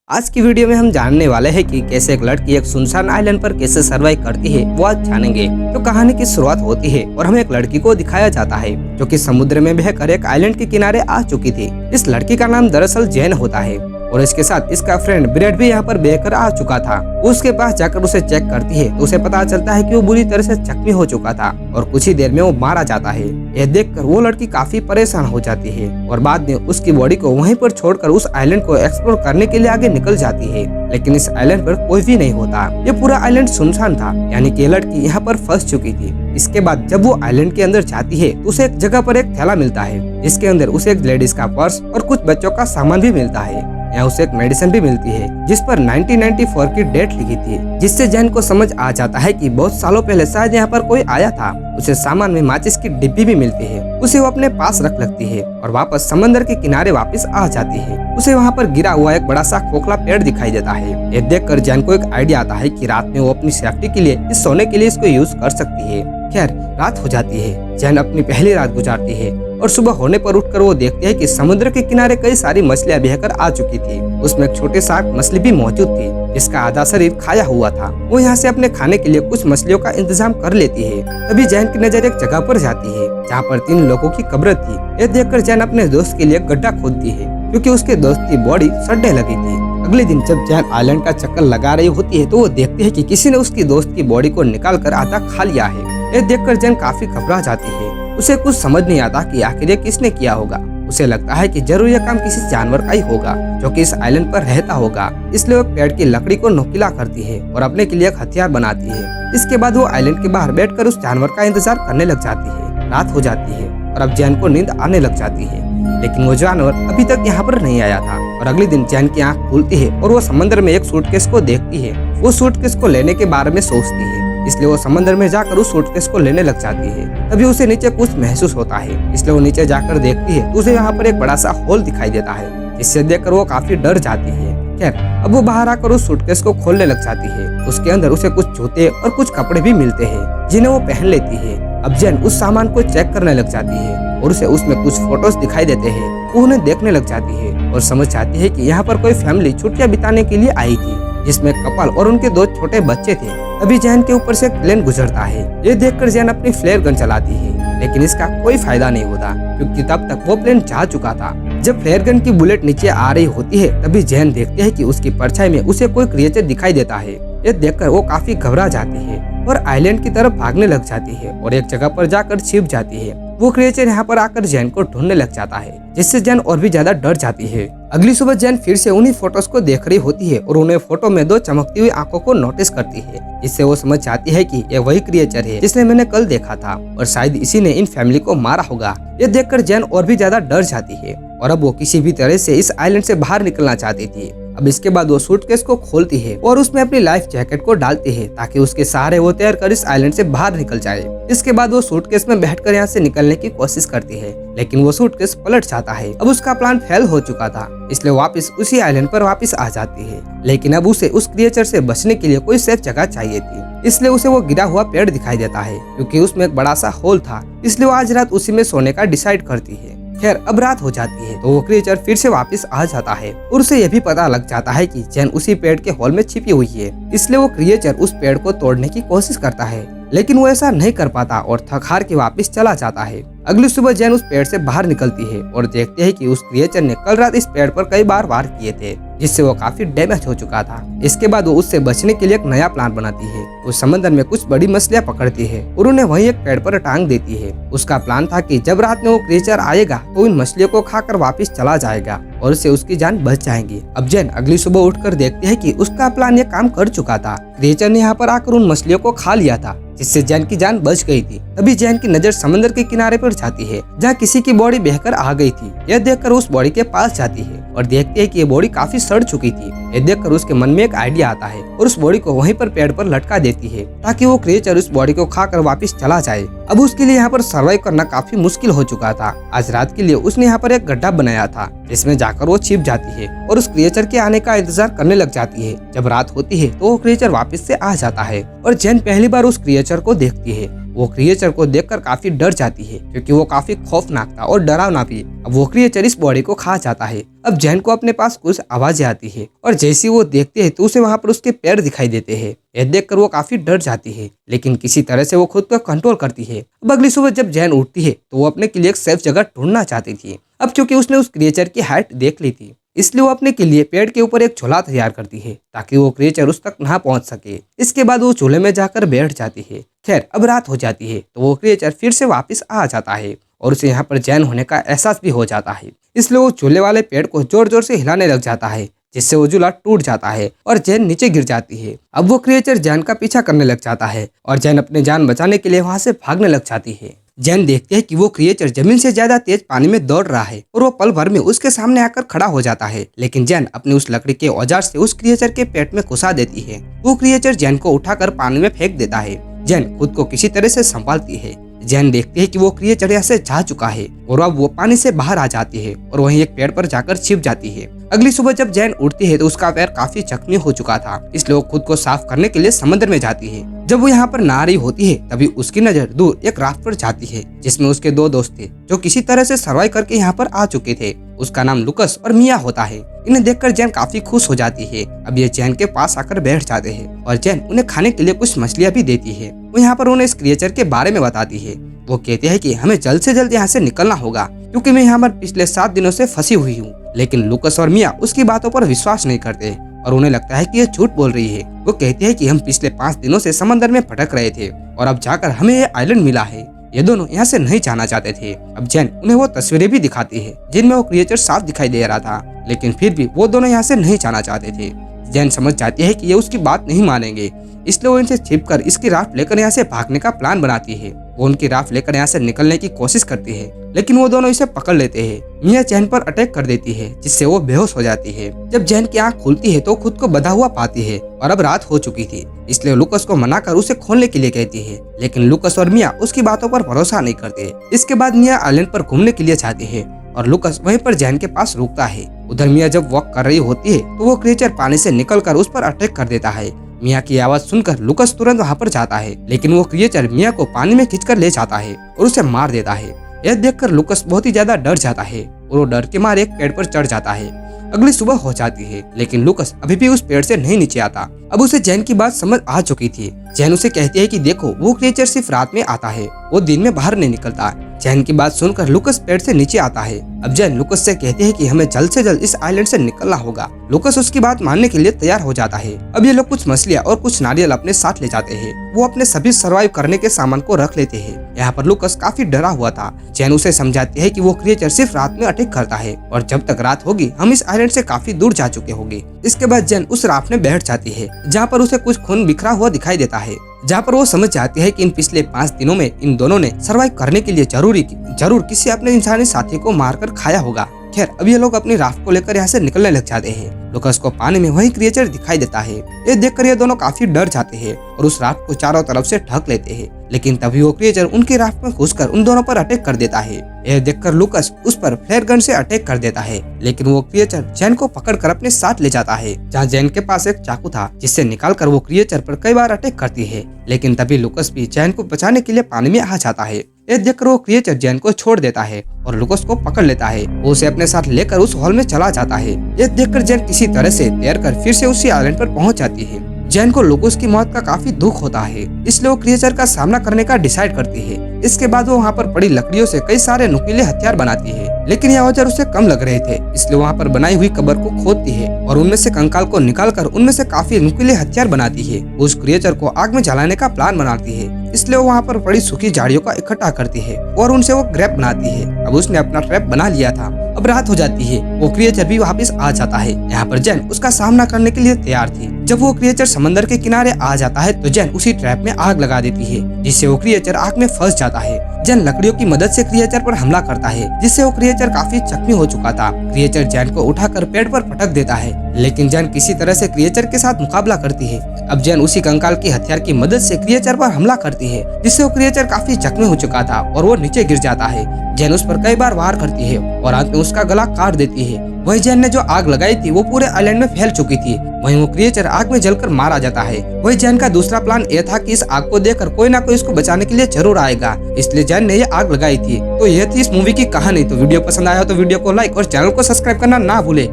आज की वीडियो में हम जानने वाले हैं कि कैसे एक लड़की एक सुनसान आइलैंड पर कैसे सर्वाइव करती है, वो आज जानेंगे। तो कहानी की शुरुआत होती है और हमें एक लड़की को दिखाया जाता है जो कि समुद्र में बहकर एक आइलैंड के किनारे आ चुकी थी। इस लड़की का नाम दरअसल जैन होता है और इसके साथ इसका फ्रेंड ब्रेड भी यहाँ पर बहकर आ चुका था। उसके पास जाकर उसे चेक करती है तो उसे पता चलता है कि वो बुरी तरह से जख्मी हो चुका था और कुछ ही देर में वो मारा जाता है। यह देखकर वो लड़की काफी परेशान हो जाती है और बाद में उसकी बॉडी को वहीं पर छोड़कर उस आइलैंड को एक्सप्लोर करने के लिए आगे निकल जाती है। लेकिन इस आइलैंड पर कोई भी नहीं होता। ये पूरा आइलैंड सुनसान था, यानी कि लड़की यहाँ पर फंस चुकी थी। इसके बाद जब वो आइलैंड के अंदर जाती है तो उसे एक जगह पर एक थैला मिलता है जिसके अंदर उसे एक लेडीज का पर्स और कुछ बच्चों का सामान भी मिलता है। यहाँ उसे एक मेडिसिन भी मिलती है जिस पर 1994 की डेट लिखी थी, जिससे जैन को समझ आ जाता है कि बहुत सालों पहले शायद यहाँ पर कोई आया था। उसे सामान में माचिस की डिब्बी भी मिलती है, उसे वो अपने पास रख लगती है और वापस समंदर के किनारे वापस आ जाती है। उसे वहाँ पर गिरा हुआ एक बड़ा सा खोखला पेड़ दिखाई देता है। ये देखकर जैन को एक आइडिया आता है कि रात में वो अपनी सेफ्टी के लिए इस सोने के लिए इसको यूज कर सकती है। खैर रात हो जाती है, जैन अपनी पहली रात गुजारती है और सुबह होने पर उठकर वो देखते हैं कि समुद्र के किनारे कई सारी मछलियां बहकर आ चुकी थी। उसमें एक छोटे सा मछली भी मौजूद थी जिसका आधा शरीर खाया हुआ था। वो यहाँ से अपने खाने के लिए कुछ मछलियों का इंतजाम कर लेती है। तभी जैन की नजर एक जगह पर जाती है जहाँ पर 3 लोगों की कब्र थी। ये देखकर जैन अपने दोस्त के लिए गड्ढा खोदती है क्योंकि उसके दोस्त की बॉडी सड़ने लगी थी। अगले दिन जब जैन आइलैंड का चक्कर लगा रही होती है तो वो देखती है कि किसी ने उसकी दोस्त की बॉडी को निकाल कर आधा खा लिया है। ये देखकर जैन काफी घबरा जाती है। उसे कुछ समझ नहीं आता कि आखिर ये किसने किया होगा। उसे लगता है कि जरूर यह काम किसी जानवर का ही होगा जो कि इस आइलैंड पर रहता होगा। इसलिए वो पेड़ की लकड़ी को नुकीला करती है और अपने के लिए एक हथियार बनाती है। इसके बाद वो आइलैंड के बाहर बैठकर उस जानवर का इंतजार करने लग जाती है। रात हो जाती है और अब जैन को नींद आने लग जाती है, लेकिन वो जानवर अभी तक यहाँ पर नहीं आया था। और अगले दिन जैन की आंख खुलती है और वो समंदर में एक सूटकेस को देखती है। वो सूटकेस को लेने के बारे में सोचती है, इसलिए वो समंदर में जाकर उस सूटकेस को लेने लग जाती है। तभी उसे नीचे कुछ महसूस होता है, इसलिए वो नीचे जाकर देखती है तो उसे यहाँ पर एक बड़ा सा होल दिखाई देता है, जिससे देखकर वो काफी डर जाती है। खैर अब वो बाहर आकर उस सूटकेस को खोलने लग जाती है। उसके अंदर उसे कुछ जूते और कुछ कपड़े भी मिलते हैं जिन्हें वो पहन लेती है। अब जैन उस सामान को चेक करने लग जाती है और उसे उसमें कुछ फोटोज दिखाई देते हैं। वो उन्हें देखने लग जाती है और समझ जाती है कि यहाँ पर कोई फैमिली छुट्टियां बिताने के लिए आई थी, जिसमें कपल और उनके 2 छोटे बच्चे थे। तभी जैन के ऊपर से एक प्लेन गुजरता है। ये देखकर जैन अपनी फ्लेयर गन चलाती है, लेकिन इसका कोई फायदा नहीं होता क्योंकि तब तक वो प्लेन जा चुका था। जब फ्लेयर गन की बुलेट नीचे आ रही होती है तभी जैन देखते है कि उसकी परछाई में उसे कोई क्रिएचर दिखाई देता है। ये देखकर वो काफी घबरा जाती है और आइलैंड की तरफ भागने लग जाती है और एक जगह पर जाकर छिप जाती है। वो क्रिएचर यहाँ पर आकर जैन को ढूंढने लग जाता है, जिससे जैन और भी ज्यादा डर जाती है। अगली सुबह जैन फिर से उन्हीं फोटोज को देख रही होती है और उन्हें फोटो में 2 चमकती हुई आंखों को नोटिस करती है, जिससे वो समझ जाती है कि यह वही क्रिएचर है जिसने मैंने कल देखा था और शायद इसी ने इन फैमिली को मारा होगा। ये देखकर जैन और भी ज्यादा डर जाती है और अब वो किसी भी तरह से इस आइलैंड से बाहर निकलना चाहती थी। अब इसके बाद वो सूटकेस को खोलती है और उसमें अपनी लाइफ जैकेट को डालती है ताकि उसके सहारे वो तैर कर इस आइलैंड से बाहर निकल जाए। इसके बाद वो सूटकेस में बैठकर यहाँ से निकलने की कोशिश करती है, लेकिन वो सूटकेस पलट जाता है। अब उसका प्लान फेल हो चुका था, इसलिए वापस उसी आइलैंड पर वापस आ जाती है। लेकिन अब उसे उस क्रिएचर से बचने के लिए कोई सेफ जगह चाहिए थी, इसलिए उसे वो गिरा हुआ पेड़ दिखाई देता है क्योंकि उसमें एक बड़ा सा होल था। इसलिए वो आज रात उसी में सोने का डिसाइड करती है। खैर अब रात हो जाती है तो वो क्रिएचर फिर से वापस आ जाता है और उसे यह भी पता लग जाता है कि जैन उसी पेड़ के होल में छिपी हुई है। इसलिए वो क्रिएचर उस पेड़ को तोड़ने की कोशिश करता है, लेकिन वो ऐसा नहीं कर पाता और थक हार के वापस चला जाता है। अगली सुबह जैन उस पेड़ से बाहर निकलती है और देखते है कि उस क्रिएचर ने कल रात इस पेड़ पर कई बार वार किए थे, जिससे वो काफी डैमेज हो चुका था। इसके बाद वो उससे बचने के लिए एक नया प्लान बनाती है। वो समंदर में कुछ बड़ी मछलियां पकड़ती है और उन्हें वहीं एक पेड़ पर टांग देती है। उसका प्लान था कि जब रात में वो क्रिएचर आएगा तो इन मछलियों को खाकर वापस चला जाएगा और उससे उसकी जान बच जाएगी। अब जैन अगली सुबह उठकर देखती है कि उसका प्लान ये काम कर चुका था। क्रिएचर ने यहाँ पर आकर उन मछलियों को खा लिया था, जिससे जैन की जान बच गई थी। तभी जैन की नजर समंदर के किनारे पर जाती है जहाँ किसी की बॉडी बहकर आ गई थी। यह देखकर उस बॉडी के पास जाती है और देखती है कि ये बॉडी काफी सड़ चुकी थी। यह देखकर उसके मन में एक आइडिया आता है और उस बॉडी को वहीं पर पेड़ पर लटका देती है ताकि वो क्रिएचर उस बॉडी को खाकर वापस चला जाए। अब उसके लिए यहाँ पर सर्वाइव करना काफी मुश्किल हो चुका था। आज रात के लिए उसने यहाँ पर एक गड्ढा बनाया था जिसमें जाकर वो छिप जाती है और उस क्रिएचर के आने का इंतजार करने लग जाती है। जब रात होती है तो वो क्रिएचर वापस से आ जाता है और जैन पहली बार उस क्रिएचर को देखती है। वो क्रिएचर को देखकर काफी डर जाती है, क्योंकि वो काफी खौफनाक था और डरावना भी। अब वो क्रिएचर इस बॉडी को खा जाता है। अब जैन को अपने पास कुछ आवाजें आती है और जैसे वो देखते हैं तो उसे वहाँ पर उसके पैर दिखाई देते हैं। यह देखकर वो काफी डर जाती है, लेकिन किसी तरह से वो खुद को कंट्रोल करती है। अब अगली सुबह जब जैन उठती है तो वो अपने के लिए एक सेफ जगह ढूंढना चाहती थी। अब क्योंकि उसने उस क्रिएचर की हाइट देख ली थी, इसलिए वो अपने के लिए पेड़ के ऊपर एक झूला तैयार करती है ताकि वो क्रिएचर उस तक ना पहुंच सके। इसके बाद वो झूले में जाकर बैठ जाती है। खैर अब रात हो जाती है तो वो क्रिएचर फिर से वापस आ जाता है और उसे यहाँ पर जैन होने का एहसास भी हो जाता है। इसलिए वो झूले वाले पेड़ को जोर जोर से हिलाने लग जाता है, जिससे वो झूला टूट जाता है और जैन नीचे गिर जाती है। अब वो क्रिएचर जैन का पीछा करने लग जाता है और जैन अपने जान बचाने के लिए वहाँ से भागने लग जाती है। जैन देखते है कि वो क्रिएचर जमीन से ज्यादा तेज पानी में दौड़ रहा है और वो पल भर में उसके सामने आकर खड़ा हो जाता है, लेकिन जैन अपनी उस लकड़ी के औजार से उस क्रिएचर के पेट में घुसा देती है। वो क्रिएचर जैन को उठाकर पानी में फेंक देता है। जैन खुद को किसी तरह से संभालती है। जैन देखती है कि वो क्रिएचर यहाँ से जा चुका है और अब वो पानी से बाहर आ जाती है और वहीं एक पेड़ पर जाकर छिप जाती है। अगली सुबह जब जैन उठती है तो उसका पैर काफी जख्मी हो चुका था, इसलिए वो खुद को साफ करने के लिए समुद्र में जाती है। जब वो यहाँ पर नहा रही होती है तभी उसकी नजर दूर एक राफ्ट पर जाती है, जिसमें उसके दो दोस्त थे जो किसी तरह से सर्वाइव करके यहाँ पर आ चुके थे। उसका नाम लुकस और मिया होता है। इन्हें देखकर जैन काफी खुश हो जाती है। अब ये जैन के पास आकर बैठ जाते हैं और जैन उन्हें खाने के लिए कुछ मछलियाँ भी देती है। वो यहाँ पर उन्हें इस क्रिएचर के बारे में बताती है। वो कहते हैं कि हमें जल्द से जल्द यहाँ से निकलना होगा, क्योंकि मैं यहाँ पर पिछले 7 दिनों से फंसी हुई हूँ। लेकिन लुकस और मिया उसकी बातों पर विश्वास नहीं करते और उन्हें लगता है कि ये झूठ बोल रही है। वो कहते हैं कि हम पिछले 5 दिनों से समंदर में भटक रहे थे और अब जाकर हमें ये आइलैंड मिला है। ये दोनों यहाँ से नहीं जाना चाहते थे। अब जैन उन्हें वो तस्वीरें भी दिखाती है जिनमें वो क्रिएचर साफ दिखाई दे रहा था, लेकिन फिर भी वो दोनों यहाँ से नहीं जाना चाहते थे। जैन समझ जाती है कि ये उसकी बात नहीं मानेंगे, इसलिए वो इनसे छिपकर इसकी राफ्ट लेकर यहाँ से भागने का प्लान बनाती है। वो उनकी राफ्ट लेकर यहाँ से निकलने की कोशिश करती है, लेकिन वो दोनों इसे पकड़ लेते हैं। मिया जैन पर अटैक कर देती है, जिससे वो बेहोश हो जाती है। जब जैन की आंख खुलती है तो खुद को बंधा हुआ पाती है और अब रात हो चुकी थी, इसलिए लुकस को मनाकर उसे खोलने के लिए कहती है, लेकिन लुकस और मिया उसकी बातों पर भरोसा नहीं करते। इसके बाद मिया आइलैंड पर घूमने के लिए जाती है और लुकस वहीं पर जैन के पास रुकता है। उधर मिया जब वॉक कर रही होती है तो वो क्रिएचर पानी से निकलकर उस पर अटैक कर देता है। मिया की आवाज सुनकर लुकस तुरंत वहाँ पर जाता है, लेकिन वो क्रिएचर मिया को पानी में खींचकर ले जाता है और उसे मार देता है। यह देखकर लुकस बहुत ही ज्यादा डर जाता है और वो डर के मारे एक पेड़ पर चढ़ जाता है। अगली सुबह हो जाती है, लेकिन लुकस अभी भी उस पेड़ से नहीं नीचे आता। अब उसे जैन की बात समझ आ चुकी थी। जैन उसे कहती है कि देखो, वो क्रिएचर सिर्फ रात में आता है, वो दिन में बाहर नहीं निकलता। जैन की बात सुनकर लुकस पेड़ से नीचे आता है। अब जैन लुकस से कहती है कि हमें जल्द से जल्द इस आइलैंड से निकलना होगा। लुकस उसकी बात मानने के लिए तैयार हो जाता है। अब ये लोग कुछ मछलियाँ और कुछ नारियल अपने साथ ले जाते हैं। वो अपने सभी सर्वाइव करने के सामान को रख लेते हैं। यहाँ पर लुकस काफी डरा हुआ था। जैन उसे समझाती है कि वो क्रिएचर सिर्फ रात में अटैक करता है और जब तक रात होगी हम इस आइलैंड से काफी दूर जा चुके होंगे। इसके बाद जैन उस राफ्ट में बैठ जाती है, जहाँ पर उसे कुछ खून बिखरा हुआ दिखाई देता है, जहाँ पर वो समझ जाती है कि इन पिछले 5 दिनों में इन दोनों ने सर्वाइव करने के लिए जरूर किसी अपने इंसानी साथी को मारकर खाया होगा। खैर अब ये लोग अपनी राफ्ट को लेकर यहाँ से निकलने लग जाते हैं। लुकस को पानी में वही क्रिएचर दिखाई देता है। ये देखकर ये दोनों काफी डर जाते हैं और उस राफ्ट को चारों तरफ से ढक लेते हैं, लेकिन तभी वो क्रिएचर उनकी राफ्ट में घुसकर उन दोनों पर अटैक कर देता है। यह देखकर लुकस उस पर फ्लेयर गन से अटैक कर देता है, लेकिन वो क्रिएचर जैन को पकड़कर अपने साथ ले जाता है, जहाँ जैन के पास एक चाकू था, जिससे निकालकर वो क्रिएचर पर कई बार अटैक करती है। लेकिन तभी लुकस भी जैन को बचाने के लिए पानी में आ जाता है। यह देखकर वो क्रिएचर जैन को छोड़ देता है और लुकस को पकड़ लेता है। वो उसे अपने साथ लेकर उस हॉल में चला जाता है। यह देखकर जैन किसी तरह से तैरकर फिर से उसी आइलैंड पर पहुंच जाती है। जैन को लुकस की मौत का काफी दुख होता है, इसलिए वो क्रिएचर का सामना करने का डिसाइड करती है। इसके बाद वो वहाँ पर पड़ी लकड़ियों से कई सारे नुकीले हथियार बनाती है, लेकिन यह औजार उसे कम लग रहे थे, इसलिए वहाँ पर बनाई हुई कब्र को खोदती है और उनमें से कंकाल को निकालकर उनमें से काफी नुकीले हथियार बनाती है। उस क्रिएचर को आग में जलाने का प्लान बनाती है, इसलिए वो वहाँ पर पड़ी सूखी झाड़ियों का इकट्ठा करती है और उनसे वो ट्रैप बनाती है। अब उसने अपना ट्रैप बना लिया था। अब रात हो जाती है। वो क्रिएचर भी वापस आ जाता है। यहाँ पर जैन उसका सामना करने के लिए तैयार थी। जब वो क्रिएचर समंदर के किनारे आ जाता है तो जैन उसी ट्रैप में आग लगा देती है, जिससे वो क्रिएचर आग में फंस जाता है। जैन लकड़ियों की मदद से क्रिएचर पर हमला करता है, जिससे वो क्रिएचर काफी जख्मी हो चुका था। क्रिएचर जैन को उठाकर पेड़ पर पटक देता है, लेकिन जैन किसी तरह से क्रिएचर के साथ मुकाबला करती है। अब जैन उसी कंकाल की हथियार की मदद से क्रिएचर पर हमला करती है, जिससे वो क्रिएचर काफी जख्मी हो चुका था और वो नीचे गिर जाता है। जैन उस पर कई बार वार करती है और अंत में उसका गला काट देती है। वही जैन ने जो आग लगाई थी वो पूरे आइलैंड में फैल चुकी थी। वहीं वो क्रिएचर आग में जलकर मारा जाता है। वही जैन का दूसरा प्लान ये था कि इस आग को देखकर कोई ना कोई इसको बचाने के लिए जरूर आएगा, इसलिए जैन ने ये आग लगाई थी। तो ये थी इस मूवी की कहानी। तो वीडियो पसंद आया तो वीडियो को लाइक और चैनल को सब्सक्राइब करना ना भूले।